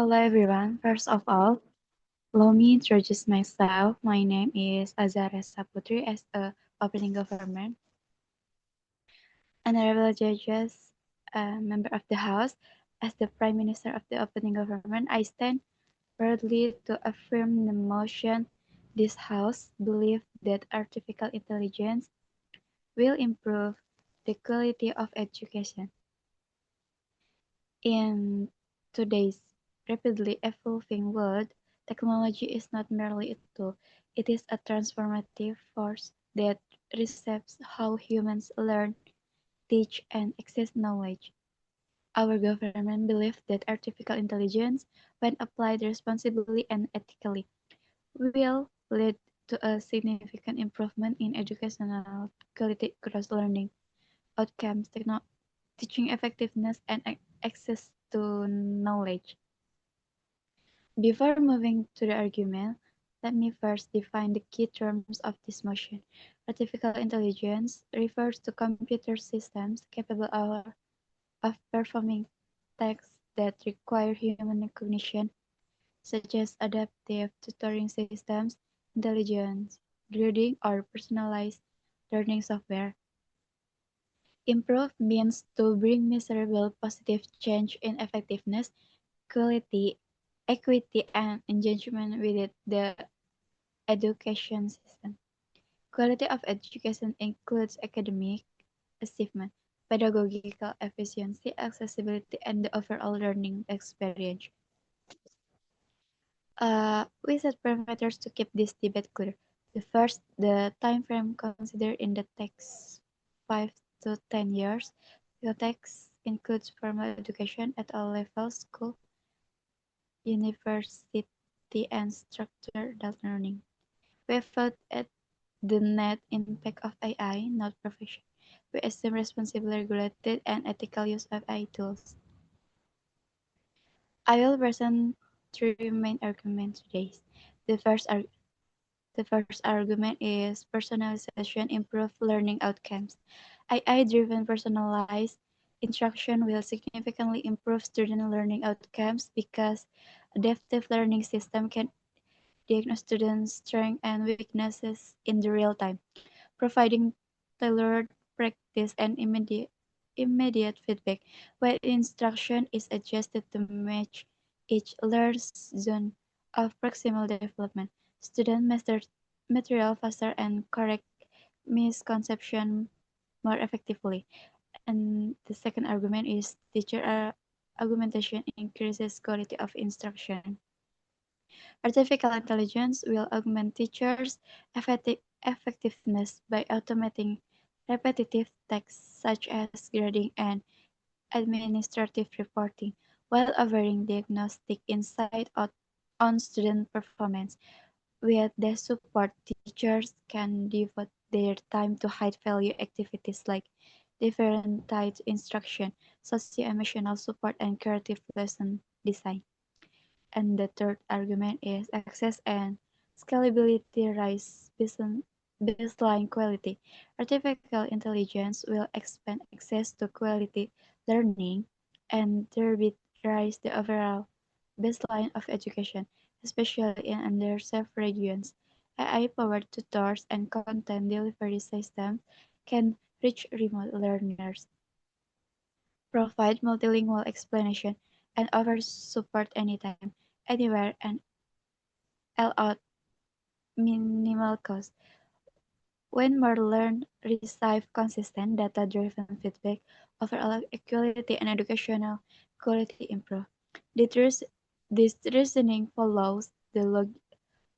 Hello everyone. First of all, allow me to introduce myself. My name is Azara Saputri as a opening government, honorable judges, member of the House. As the Prime Minister of the opening government, I stand proudly to affirm the motion. This House believes that artificial intelligence will improve the quality of education. In today's rapidly evolving world, technology is not merely a tool, it is a transformative force that reshapes how humans learn, teach, and access knowledge. Our government believes that artificial intelligence, when applied responsibly and ethically, will lead to a significant improvement in educational quality across learning outcomes, teaching effectiveness, and access to knowledge. Before moving to the argument, let me first define the key terms of this motion. Artificial intelligence refers to computer systems capable of performing tasks that require human recognition, such as adaptive tutoring systems, intelligence grading, or personalized learning software. Improve means to bring measurable positive change in effectiveness, quality, equity, and engagement with the education system. Quality of education includes academic achievement, pedagogical efficiency, accessibility, and the overall learning experience. We set parameters to keep this debate clear. The first, the time frame considered in the text 5 to 10 years. The text includes formal education at all levels, school, university, and structured learning. We thought at the net impact of AI, not perfection. We assume responsibly regulated and ethical use of AI tools. I will present three main arguments today. The first, the first argument is personalization improve learning outcomes. AI-driven personalized instruction will significantly improve student learning outcomes because adaptive learning system can diagnose students' strengths and weaknesses in the real time, providing tailored practice and immediate feedback, while instruction is adjusted to match each learner's zone of proximal development. Students master material faster and correct misconception more effectively. And the second argument is teacher augmentation increases quality of instruction. Artificial intelligence will augment teachers' effectiveness by automating repetitive tasks such as grading and administrative reporting, while offering diagnostic insight on student performance. With the support, teachers can devote their time to high-value activities like differentiated instruction, socio-emotional support, and creative lesson design. And the third argument is access and scalability raise baseline quality. Artificial intelligence will expand access to quality learning and thereby raise the overall baseline of education, especially in underserved regions. AI-powered tutors and content delivery systems can reach remote learners, provide multilingual explanation, and offer support anytime, anywhere, and at minimal cost. When more learn receive consistent data-driven feedback, overall equality and educational quality improve. This this reasoning follows the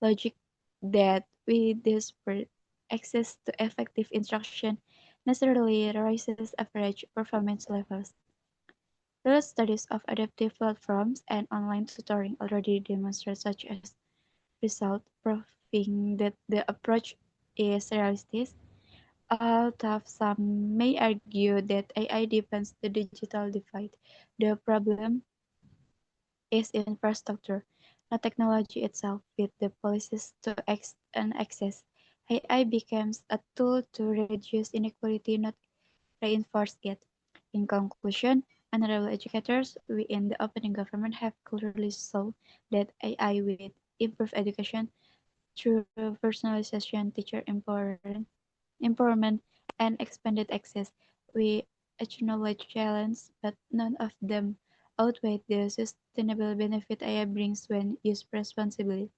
logic that with disparate access to effective instruction necessarily raises average performance levels. Real studies of adaptive platforms and online tutoring already demonstrate such as result, proving that the approach is realistic. Although some may argue that AI deepens the digital divide, the problem is infrastructure, not technology itself. With the policies to and access, AI becomes a tool to reduce inequality, not reinforce it. In conclusion, Honorable educators, we in the opening government have clearly shown that AI will improve education through personalization, teacher empowerment, and expanded access. We acknowledge challenges, but none of them outweigh the sustainable benefit AI brings when used responsibly.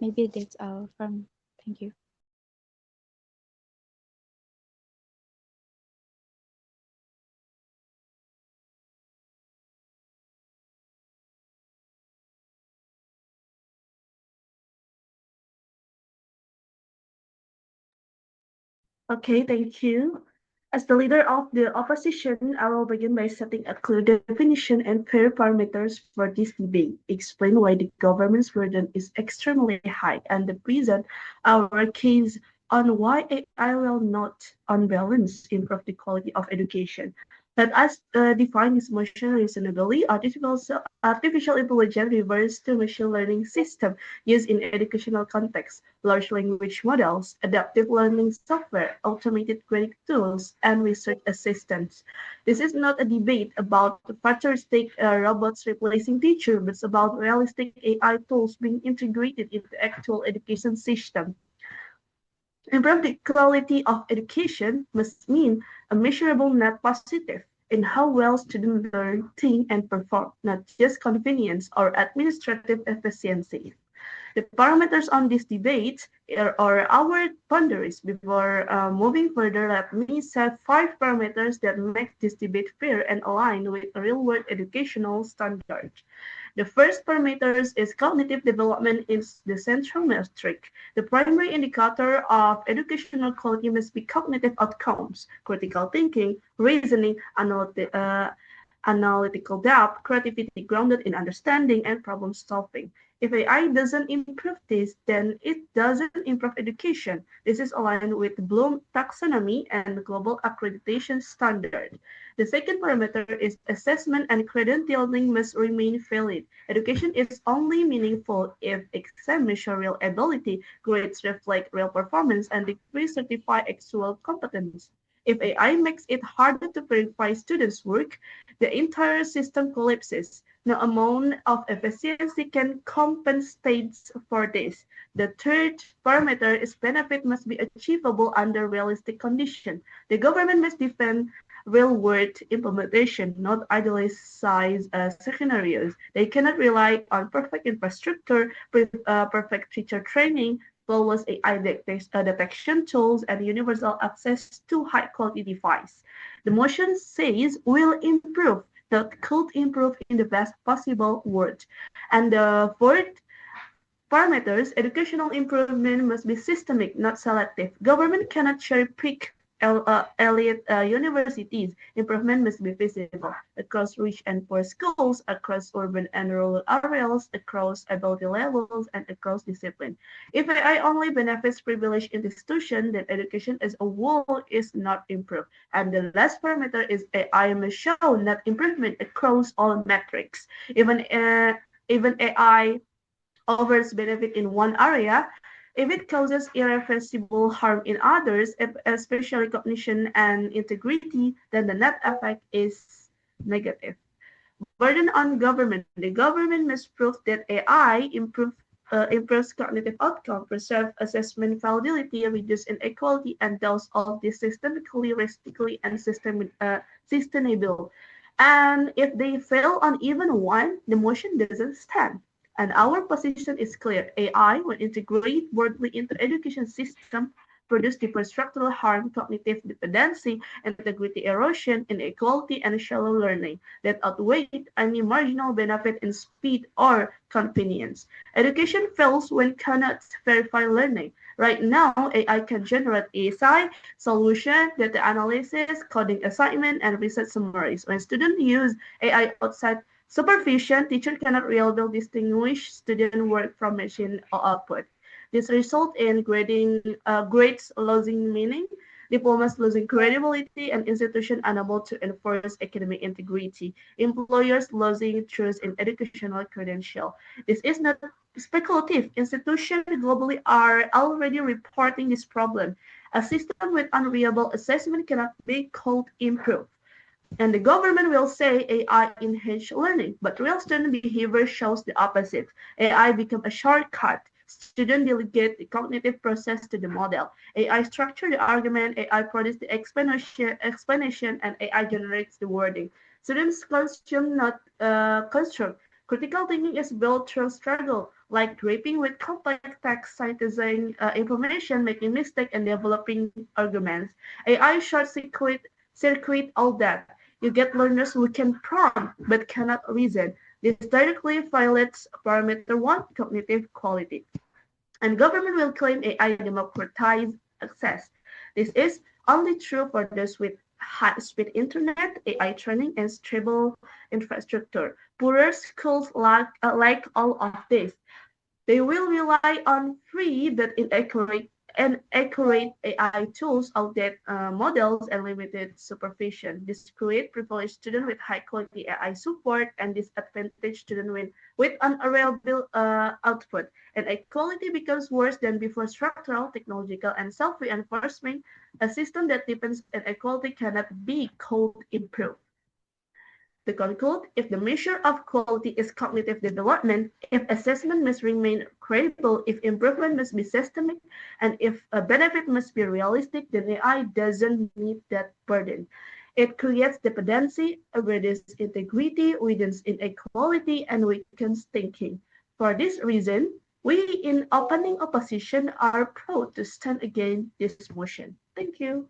Maybe that's all from. Thank you. Okay, thank you. As the leader of the opposition, I will begin by setting a clear definition and fair parameters for this debate, explain why the government's burden is extremely high, and present our case on why AI will not, on balance, improve the quality of education. Let us define this motion reasonably. Artificial intelligence refers to machine learning system used in educational context, large language models, adaptive learning software, automated grading tools, and research assistants. This is not a debate about futuristic robots replacing teachers, but it's about realistic AI tools being integrated into actual education system. Improve the quality of education must mean a measurable net positive in how well students learn, think, and perform, not just convenience or administrative efficiency. The parameters on this debate are our boundaries. Before moving further, let me set 5 parameters that make this debate fair and aligned with real-world educational standards. The first parameter is cognitive development is the central metric. The primary indicator of educational quality must be cognitive outcomes, critical thinking, reasoning, analytical depth, creativity grounded in understanding, and problem solving. If AI doesn't improve this, then it doesn't improve education. This is aligned with Bloom taxonomy and global accreditation standard. The second parameter is assessment and credentialing must remain valid. Education is only meaningful if exams measure real ability, grades reflect real performance, and degrees certify actual competence. If AI makes it harder to verify students' work, the entire system collapses. No amount of efficiency can compensate for this. The third parameter is benefit must be achievable under realistic conditions. The government must defend real-world implementation, not idealized scenarios. They cannot rely on perfect infrastructure, perfect teacher training, flawless AI detection tools, and universal access to high-quality device. The motion says will improve, that could improve in the best possible world. And the fourth parameters, educational improvement must be systemic, not selective. Government cannot cherry pick elite universities. Improvement must be visible across rich and poor schools, across urban and rural areas, across ability levels, and across discipline. If AI only benefits privileged institutions, then education as a whole is not improved. And the last parameter is AI must show not improvement across all metrics. Even AI offers benefit in one area, if it causes irreversible harm in others, especially cognition and integrity, then the net effect is negative. Burden on government. The government must prove that AI improves cognitive outcome, preserve assessment validity, reduce inequality, and does all this systemically, realistically, and sustainable. And if they fail on even one, the motion doesn't stand. And our position is clear. AI, when integrated broadly into education system, produce different structural harm, cognitive dependency, integrity erosion, inequality, and shallow learning that outweigh any marginal benefit in speed or convenience. Education fails when cannot verify learning. Right now, AI can generate ASI, solution, data analysis, coding assignment, and research summaries. When students use AI outside supervision, teacher cannot reliably distinguish student work from machine output. This results in grades losing meaning, diplomas losing credibility, and institutions unable to enforce academic integrity, employers losing trust in educational credential. This is not speculative. Institutions globally are already reporting this problem. A system with unreliable assessment cannot be called improved. And the government will say AI enhanced learning, but real student behavior shows the opposite. AI become a shortcut. Students delegate the cognitive process to the model. AI structure the argument, AI produce the explanation, and AI generates the wording. Students consume, not construct. Critical thinking is built through struggle, like draping with complex text, synthesizing information, making mistakes, and developing arguments. AI circuit all that. You get learners who can prompt but cannot reason. This directly violates parameter 1, cognitive quality. And government will claim AI democratize access. This is only true for those with high-speed internet, AI training, and stable infrastructure. Poorer schools lack all of this. They will rely on free but inaccurate AI tools, outdated models, and limited supervision. This creates privileged students with high-quality AI support and disadvantaged students with unreliable output. And equality becomes worse than before structural, technological, and self-reinforcing. A system that depends on equality cannot be called improved. To conclude, if the measure of quality is cognitive development, if assessment must remain credible, if improvement must be systemic, and if a benefit must be realistic, then AI doesn't meet that burden. It creates dependency, reduces integrity, weakens inequality, and weakens thinking. For this reason, we in opening opposition are proud to stand against this motion. Thank you.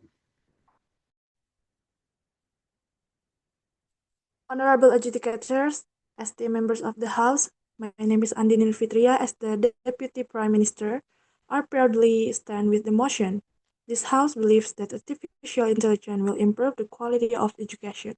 Honorable educators, esteemed members of the House, my name is Andini Fitria. As the Deputy Prime Minister, I proudly stand with the motion. This House believes that artificial intelligence will improve the quality of education.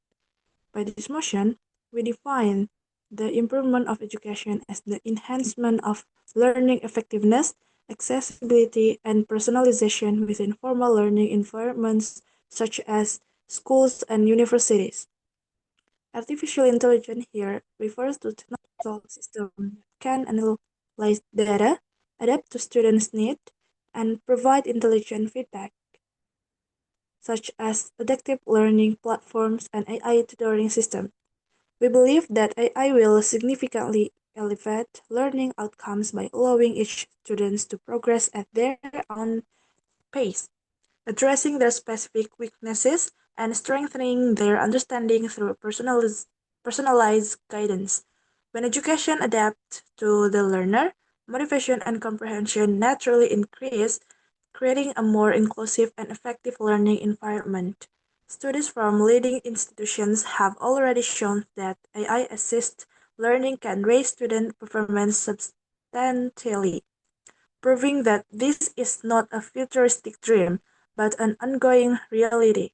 By this motion, we define the improvement of education as the enhancement of learning effectiveness, accessibility, and personalization within formal learning environments such as schools and universities. Artificial intelligence here refers to technological systems that can analyze data, adapt to students' needs, and provide intelligent feedback, such as adaptive learning platforms and AI tutoring systems. We believe that AI will significantly elevate learning outcomes by allowing each student to progress at their own pace, addressing their specific weaknesses and strengthening their understanding through personalized guidance. When education adapts to the learner, motivation and comprehension naturally increase, creating a more inclusive and effective learning environment. Studies from leading institutions have already shown that AI assisted learning can raise student performance substantially, proving that this is not a futuristic dream, but an ongoing reality.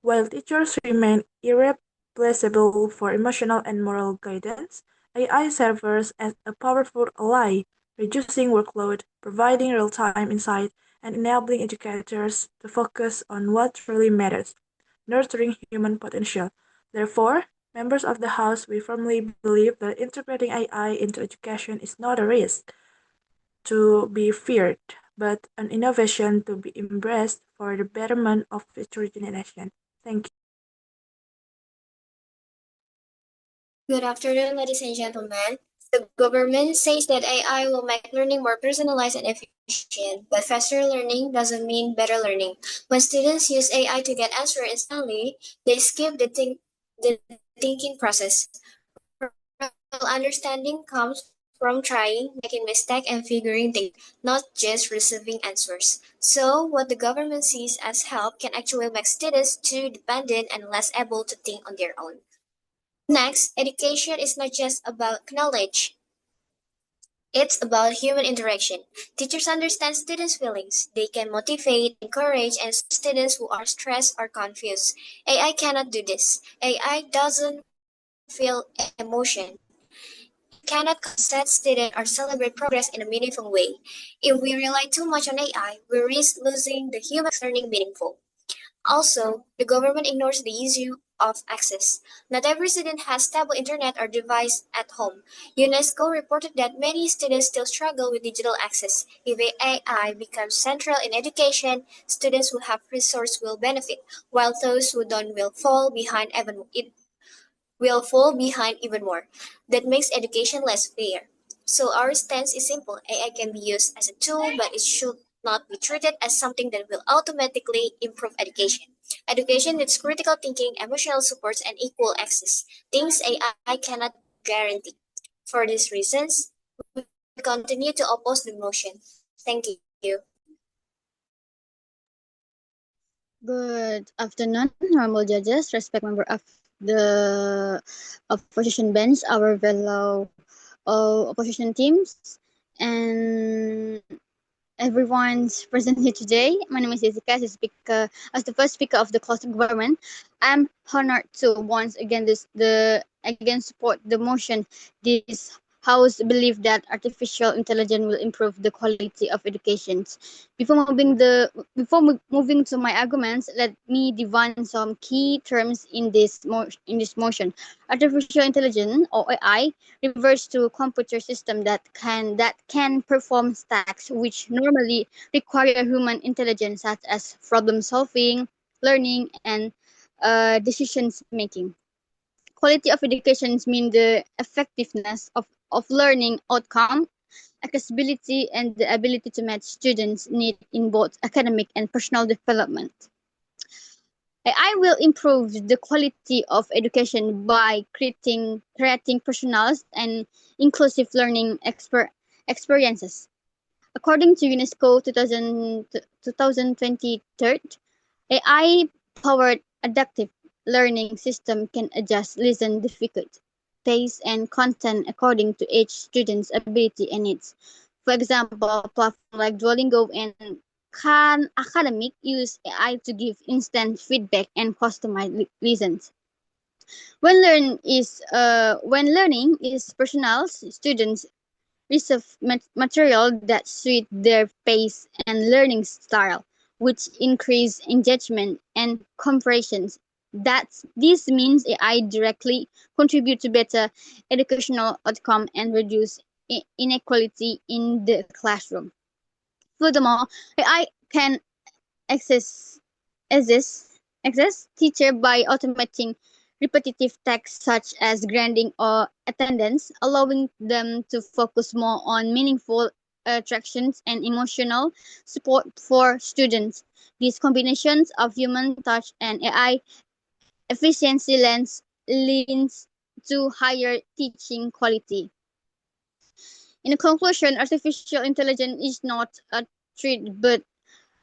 While teachers remain irreplaceable for emotional and moral guidance, AI serves as a powerful ally, reducing workload, providing real-time insight, and enabling educators to focus on what truly matters, nurturing human potential. Therefore, members of the House, we firmly believe that integrating AI into education is not a risk to be feared, but an innovation to be embraced for the betterment of future generations. Thank you. Good afternoon, ladies and gentlemen. The government says that AI will make learning more personalized and efficient, but faster learning doesn't mean better learning. When students use AI to get answers instantly, they skip the thinking process. Real understanding comes from trying, making mistakes, and figuring things, not just receiving answers. So, what the government sees as help can actually make students too dependent and less able to think on their own. Next, education is not just about knowledge. It's about human interaction. Teachers understand students' feelings. They can motivate, encourage, and support students who are stressed or confused. AI cannot do this. AI doesn't feel emotion. It cannot concept students or celebrate progress in a meaningful way. If we rely too much on AI, we risk losing the human learning meaningful. Also, the government ignores the issue of access. Not every student has stable internet or device at home. UNESCO reported that many students still struggle with digital access. If AI becomes central in education, students who have resources will benefit, while those who don't will fall behind even more. That makes education less fair. So our stance is simple. AI can be used as a tool, but it should not be treated as something that will automatically improve education. Education needs critical thinking, emotional supports, and equal access, things AI cannot guarantee. For these reasons, we continue to oppose the motion. Thank you. Good afternoon, honorable judges, respect member of the opposition bench, our fellow opposition teams, and everyone's present here today. My name is Jessica, as the first speaker of the cluster government. I'm honored to once again support the motion. This House believe that artificial intelligence will improve the quality of education. Before moving to my arguments, let me define some key terms in this motion. Artificial intelligence or AI refers to a computer system that can perform tasks which normally require human intelligence, such as problem solving, learning, and decisions making. Quality of education means the effectiveness of learning outcome, accessibility, and the ability to match students' needs in both academic and personal development. AI will improve the quality of education by creating personalized and inclusive learning experiences. According to UNESCO 2023, AI-powered adaptive learning system can adjust lesson difficulty, pace, and content according to each student's ability and needs. For example, platforms like Duolingo and Khan Academic use AI to give instant feedback and customized lessons. When learning is personal, students receive material that suit their pace and learning style, which increase engagement and comprehension. This means AI directly contribute to better educational outcome and reduce inequality in the classroom. Furthermore, AI can access access teacher by automating repetitive tasks such as grading or attendance, allowing them to focus more on meaningful attractions and emotional support for students. These combinations of human touch and AI efficiency leans to higher teaching quality. In conclusion, artificial intelligence is not a threat but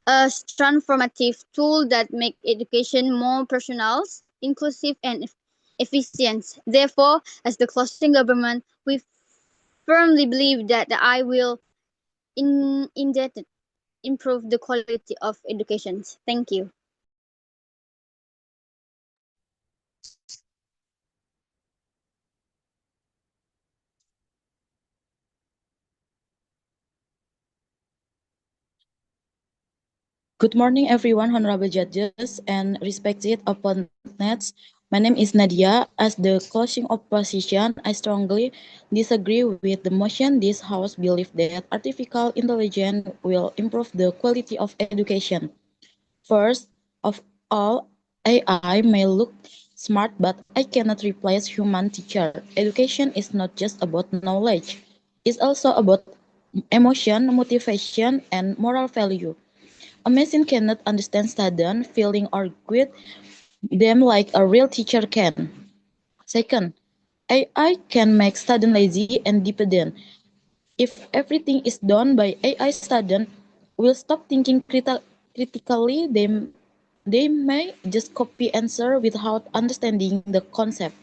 a transformative tool that make education more personal, inclusive, and efficient. Therefore, as the clustering government, we firmly believe that the AI will indeed improve the quality of education. Thank you. Good morning, everyone, honorable judges and respected opponents. My name is Nadia. As the closing opposition, I strongly disagree with the motion. This House believes that artificial intelligence will improve the quality of education. First of all, AI may look smart, but I cannot replace human teacher. Education is not just about knowledge. It's also about emotion, motivation, and moral value. A machine cannot understand sudden feeling or guide them like a real teacher can. Second, AI can make students lazy and dependent. If everything is done by AI, students will stop thinking critically. They may just copy answer without understanding the concept.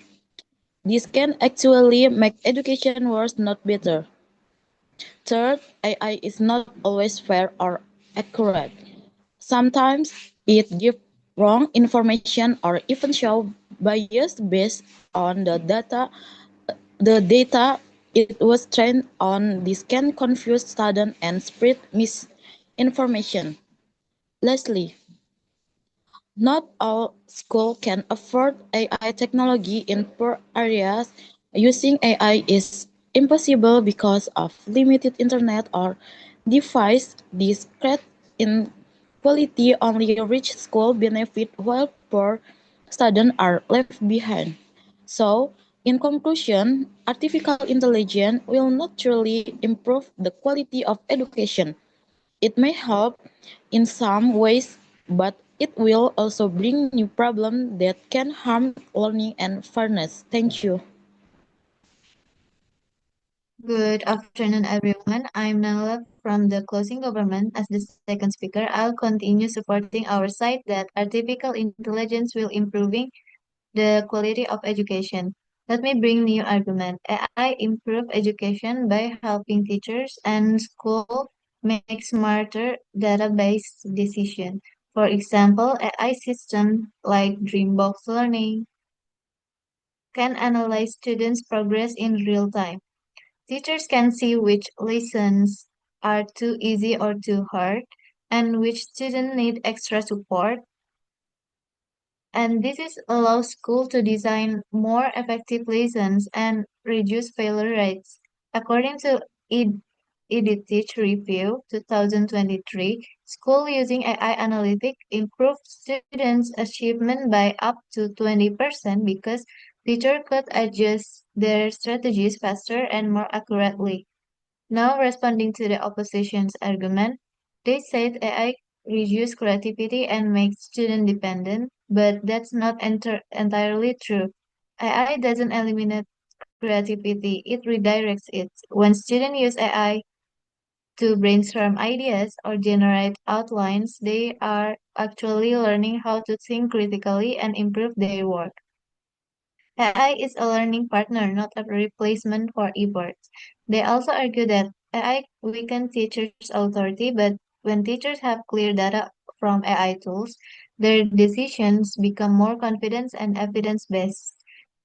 This can actually make education worse, not better. Third, AI is not always fair or accurate. Sometimes it gives wrong information or even show bias based on the data it was trained on. This can confuse students and spread misinformation. Lastly, Not all schools can afford AI technology in poor areas. Using AI is impossible because of limited internet or device. This great inequality only rich schools benefit while poor students are left behind. So, in conclusion, artificial intelligence will not truly improve the quality of education. It may help in some ways, but it will also bring new problems that can harm learning and fairness. Thank you. Good afternoon, everyone. I'm Nala from the Closing Government. As the second speaker, I'll continue supporting our side that artificial intelligence will improving the quality of education. Let me bring new argument. AI improve education by helping teachers and school make smarter data-based decision. For example, AI system like Dreambox Learning can analyze students' progress in real time. Teachers can see which lessons are too easy or too hard and which students need extra support. And this is allows school to design more effective lessons and reduce failure rates. According to EdTech Review 2023, school using AI analytics improved students' achievement by up to 20% because teachers could adjust their strategies faster and more accurately. Now responding to the opposition's argument, they said AI reduces creativity and makes student dependent, but that's not entirely true. AI doesn't eliminate creativity, it redirects it. When students use AI to brainstorm ideas or generate outlines, they are actually learning how to think critically and improve their work. AI is a learning partner, not a replacement for efforts. They also argue that AI weakens teachers' authority, but when teachers have clear data from AI tools, their decisions become more confident and evidence-based.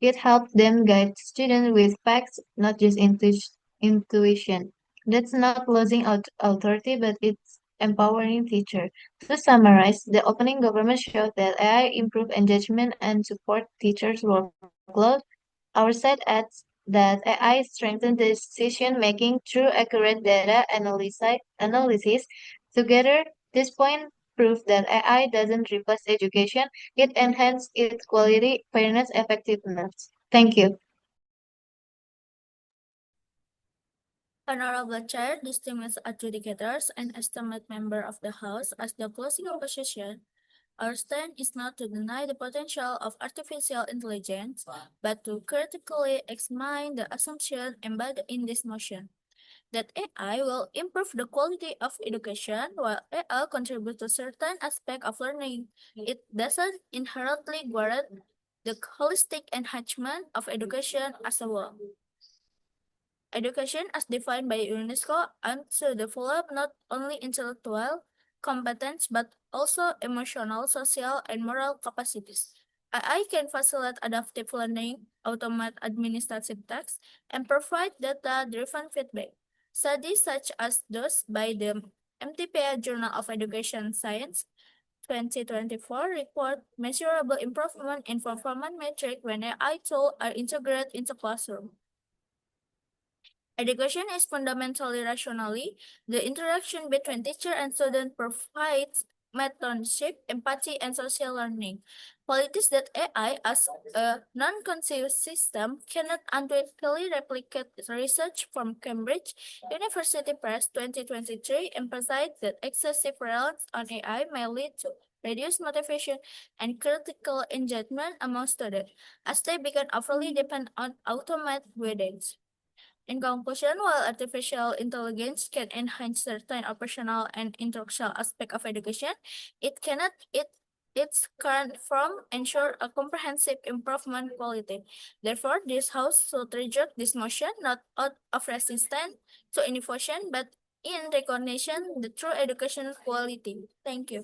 It helps them guide students with facts, not just intuition. That's not losing authority, but it's empowering teacher. To summarize, the opening government showed that AI improve engagement and support teachers' workload. Our side adds that AI strengthens decision-making through accurate data analysis. Together, this point proves that AI doesn't replace education, it enhances its quality, fairness, effectiveness. Thank you. Honorable Chair, distinguished adjudicators, and esteemed member of the House, as the closing opposition, our stand is not to deny the potential of artificial intelligence, but to critically examine the assumption embedded in this motion that AI will improve the quality of education while AI contributes to certain aspects of learning. It doesn't inherently guarantee the holistic enhancement of education as a whole. Education, as defined by UNESCO, aims to develop not only intellectual competence but also emotional, social, and moral capacities. AI can facilitate adaptive learning, automate administrative tasks, and provide data-driven feedback. Studies such as those by the MTPA Journal of Education Science 2024 report measurable improvement in performance metrics when AI tools are integrated into classroom. Education is fundamentally rationally. The interaction between teacher and student provides mentorship, empathy, and social learning. Qualities that AI as a non-conscious system cannot uncritically replicate. Research from Cambridge University Press 2023 emphasized that excessive reliance on AI may lead to reduced motivation and critical engagement among students, as they become overly dependent on automated guidance. In conclusion, while artificial intelligence can enhance certain operational and intellectual aspects of education, it cannot its current form ensure a comprehensive improvement quality. Therefore, this House should reject this motion not out of resistance to innovation, but in recognition the true education quality. Thank you.